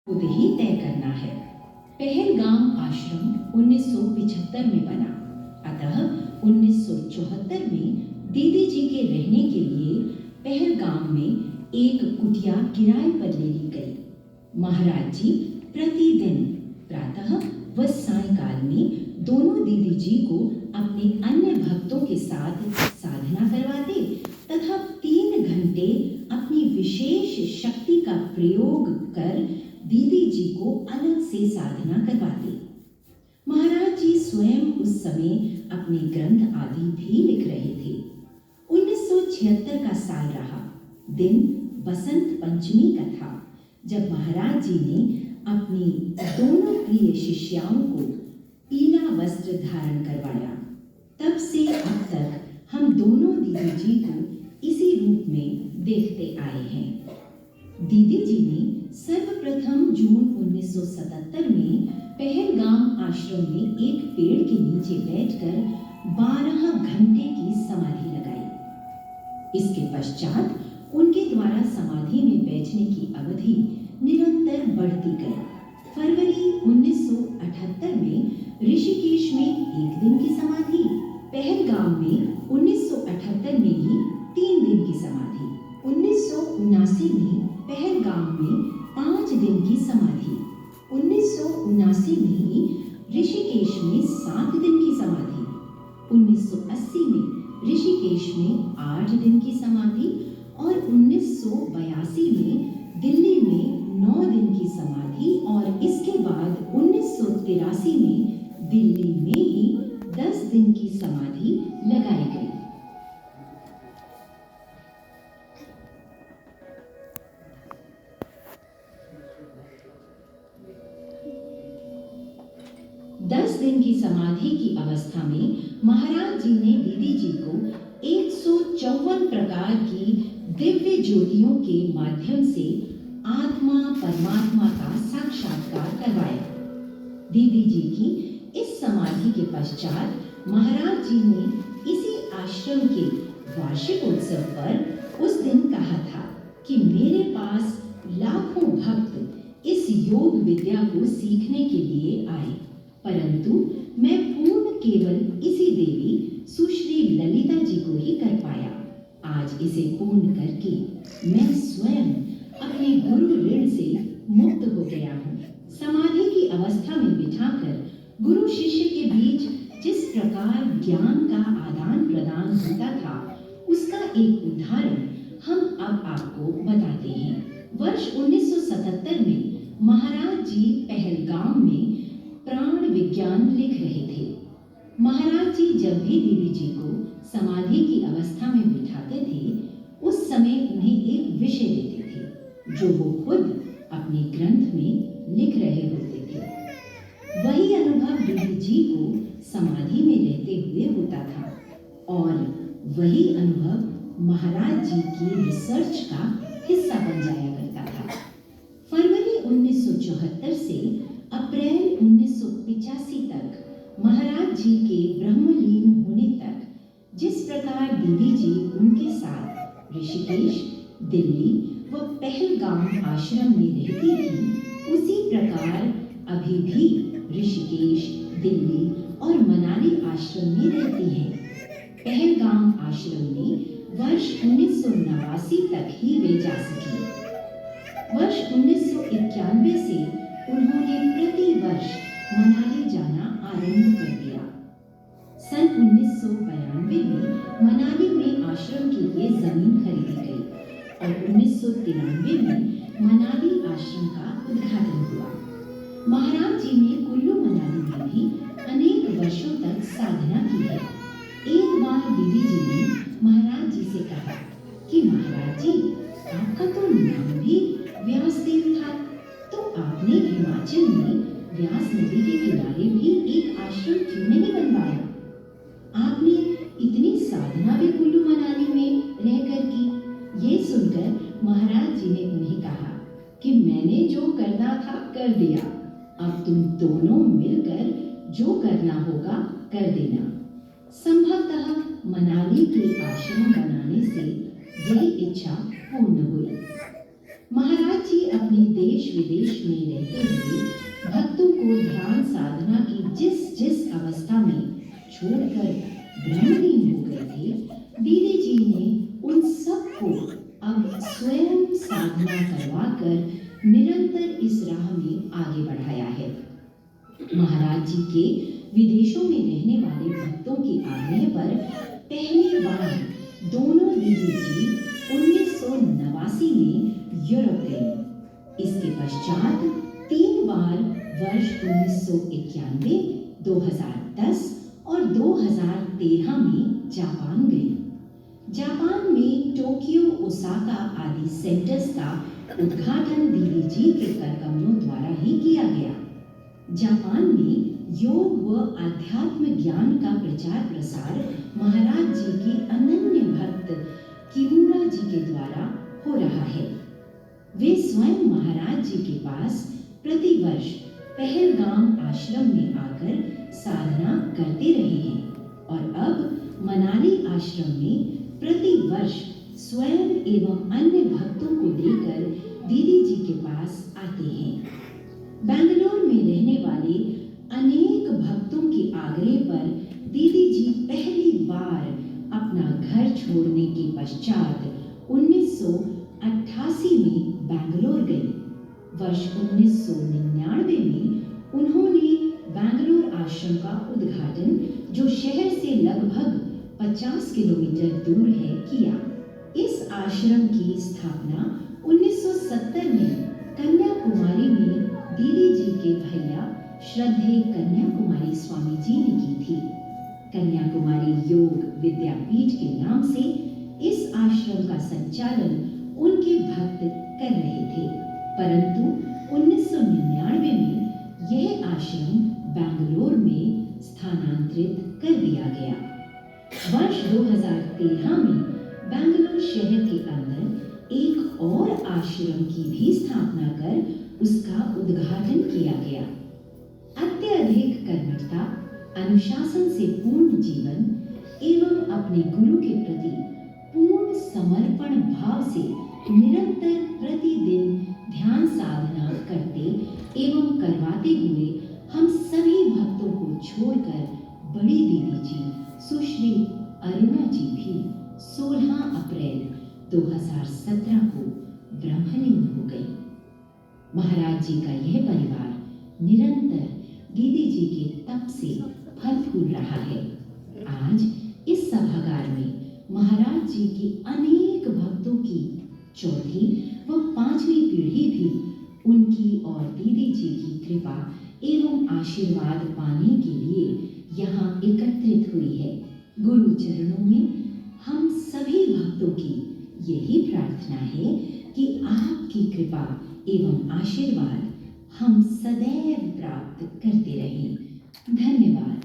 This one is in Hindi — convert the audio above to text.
खुद ही तय करना है। पहलगाम आश्रम 1975 में बना, अतः 1974 में दीदी जी के रहने के लिए पहलगाम में एक कुटिया किराए पर ले ली गई। महाराज जी प्रतिदिन प्रातः व सायंकाल में दोनों दीदी जी को अपने अन्य भक्तों के साथ साधना करवाते तथा 3 घंटे अपनी विशेष शक्ति का प्रयोग कर दीदी जी को अलग से साधना करवाते। महाराज जी स्वयं उस समय अपने ग्रंथ आदि भी लिख रहे थे। 1976 का साल रहा। दिन बसंत पंचमी का था, जब महाराज जी ने अपनी दोनों प्रिय शिष्याओं को पीला वस्त्र धारण करवाया। तब से अब तक हम दोनों दीदी जी को इसी रूप में देखते आए हैं। दीदी जी ने सर्वप्रथम जून 1977 में पहलगाम आश्रम में एक पेड़ के नीचे बैठकर 12 घंटे की समाधि लगाई। इसके पश्चात उनके द्वारा समाधि में बैठने की अवधि निरंतर बढ़ती गई। फरवरी 1978 में ऋषिकेश में 1 दिन की समाधि, पहलगाम में 1978 में ही 3 दिन की समाधि, 1979 में पहलगाम में 5 दिन की समाधि, 1979 में ही ऋषिकेश में 7 दिन की समाधि, 1980 में ऋषिकेश में 8 दिन की समाधि और 1982 में दिल्ली में 9 दिन की समाधि और इसके बाद 1983 में दिल्ली में ही 10 दिन की समाधि लगाई गई। दस दिन की समाधि की अवस्था में महाराज जी ने दीदी जी को 154 प्रकार की दिव्य ज्योतियों के माध्यम से आत्मा परमात्मा का साक्षात्कार करवाया। दीदी जी की इस समाधि के पश्चात महाराज जी ने इसी आश्रम के वार्षिकोत्सव पर उस दिन कहा था कि मेरे पास लाखों भक्त इस योग विद्या को सीखने के लिए आए, परंतु मैं पूर्ण केवल इसी देवी सुश्री ललिता जी को ही कर पाया। आज इसे पूर्ण करके मैं स्वयं अपने गुरु ऋण से मुक्त हो गया हूँ। समाधि की अवस्था में बिठाकर गुरु शिष्य के बीच जिस प्रकार ज्ञान का आदान प्रदान होता था, उसका एक उदाहरण हम अब आपको बताते हैं। वर्ष 1977 में महाराज जी पहलगाम में प्राण विज्ञान लिख रहे थे। महाराज जी जब भी दीदी जी को समाधि की अवस्था में बिठाते थे, उस समय उन्हें एक विषय देते थे जो वो खुद अपने ग्रंथ में लिख रहे होते थे। वही अनुभव दीदी जी को समाधि में रहते हुए होता था और वही अनुभव महाराज जी की रिसर्च का हिस्सा बन जाया करता था। फरवरी 1974 से अप्रैल 1985 तक महाराज जी के ब्रह्मलीन होने तक जिस प्रकार दीदी जी उनके साथ ऋषिकेश, दिल्ली व पहलगाम आश्रम में रहती थी, उसी प्रकार अभी भी ऋषिकेश, दिल्ली और मनाली आश्रम में रहती हैं। पहलगाम आश्रम में वर्ष 1989 तक ही वे जा सकी। वर्ष 1991 से उन्होंने प्रति वर्ष मनाली जाना आरंभ कर दिया। सन 1992 में मनाली में आश्रम के लिए जमीन खरीदी गई और 1993 में मनाली आश्रम का उद्घाटन हुआ। महाराज जी ने कुल्लू मनाली में भी अनेक वर्षों तक साधना की है। एक बार दीदी जी ने महाराज जी से कहा कि महाराज जी, आपका तो नाम भी व्यासदेव था, तो आपने हिमाचल में व्यास नदी के किनारे भी एक आश्रम क्यों नहीं बनवाया? आपने इतनी साधना भी कुल्लू मनाली में रहकर की। ये सुनकर महाराज जी ने उन्हें कहा कि मैंने जो करना था कर दिया, अब तुम दोनों मिलकर जो करना होगा कर देना। संभवतः मनाली के आश्रम बनाने से यही इच्छा पूर्ण हुई। महाराज जी अपने देश विदेश में रहते हुए भक्तों को ध्यान साधना की जिस जिस अवस्था में छोड़कर ब्रह्मलीन हो गए थे, दीदी जी ने उन सबको अब स्वयं साधना करवाकर निरंतर इस राह में आगे बढ़ाया है। महाराज जी के विदेशों में रहने वाले भक्तों के आग्रह पर पहली बार दोनों दीदी जी 1989 में यूरोप गए। इसके पश्चात 3 बार वर्ष 1991, 2010 और 2013 में जापान गई। जापान में टोक्यो, ओसाका आदि सेंटर्स का उद्घाटन दीदी जी के करकमलों द्वारा ही किया गया। जापान में योग व आध्यात्म ज्ञान का प्रचार प्रसार महाराज जी के अनन्य भक्त किमुरा जी के द्वारा हो रहा है। वे स्वयं महाराज जी के पास प्रतिवर्ष पहलगाम आश्रम में आकर साधना करते रहे हैं और अब मनाली आश्रम में प्रतिवर्ष स्वयं एवं अन्य भक्तों को लेकर दीदी जी के पास आते हैं। बेंगलुरु में रहने वाले अनेक भक्तों के आग्रह पर दीदी जी पहली बार अपना घर छोड़ने के पश्चात 1988 में बेंगलुरु गई। वर्ष 1999 में उन्होंने बेंगलुरु आश्रम का उद्घाटन, जो शहर से लगभग 50 किलोमीटर दूर है, किया। इस आश्रम की स्थापना 1970 में कन्याकुमारी में दीदी जी के भैया श्रद्धेय कन्याकुमारी स्वामी जी ने की थी। कन्याकुमारी योग विद्यापीठ के नाम से इस आश्रम का संचालन उनके भक्त कर रहे थे, परंतु 1999 में यह आश्रम बेंगलुरु में स्थानांतरित कर दिया गया। वर्ष 2013 में बेंगलुरु शहर के अंदर एक और आश्रम की भी स्थापना कर उसका उद्घाटन किया गया। अत्यधिक कर्मठता, अनुशासन से पूर्ण जीवन एवं अपने गुरु के प्रति पूर्ण समर्पण भाव से निरंतर प्रतिदिन ध्यान साधना करते एवं करवाते हुए हम सभी भक्तों को छोड़कर बड़ी दीदी जी सुश्री अरुणा जी भी 16 अप्रैल 2017 को ब्रह्मलीन हो गई। महाराज जी का यह परिवार निरंतर दीदी जी के तप से फल फूल रहा है। आज इस सभागार में महाराज जी की अनेक भक्तों की चौथी व 5वीं पीढ़ी भी उनकी और दीदी जी की कृपा एवं आशीर्वाद पाने के लिए यहाँ एकत्रित हुई है। गुरु चरणों में हम सभी भक्तों की यही प्रार्थना है कि आपकी कृपा एवं आशीर्वाद हम सदैव प्राप्त करते रहें। धन्यवाद।